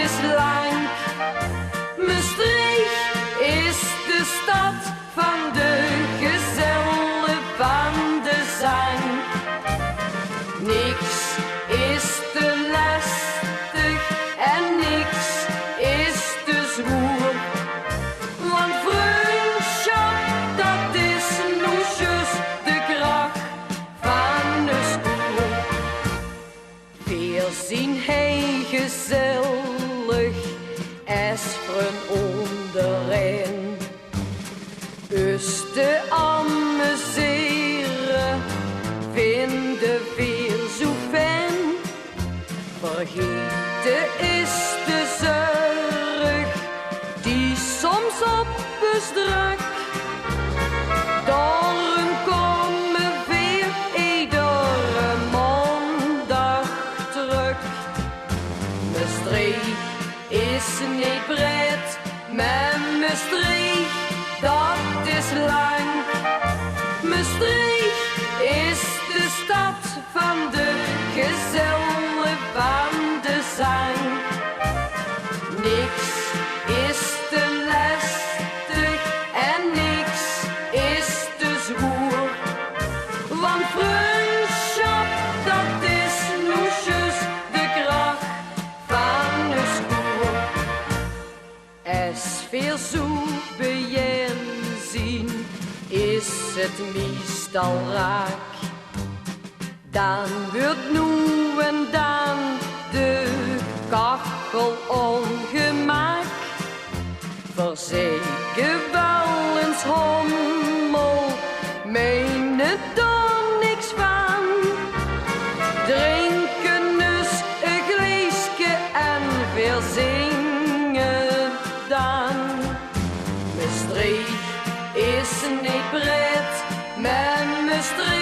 is lang. Maastricht is de stad van de gezellen van de zang. Niks is te lastig en niks is te zwoer. Want vriendschap, dat is nu juist de kracht van de school. Veel zien hij gezellig als van onderin. Dus te amuseren vinden veel zo fijn. Vergeten is de zorg die soms op bestrak. Daarom komen veel iedere maandag terug. Maastricht is niet breed, maar Maastricht, dat is lang. Maastricht is de stad van de gezellen van de zang. Niks is te lastig en niks is te zwoer. Want vriendschap, dat is nu juist de kracht van de school. Als veel zo bejen zien, is het meestal raak. Dan wordt nu en dan de kachel ongemaakt. Verzekeren wel eens hommel, meen het dan niks van. Drinken dus een glaasje en veel zingen dan. Maastricht is niet breed, maar Maastricht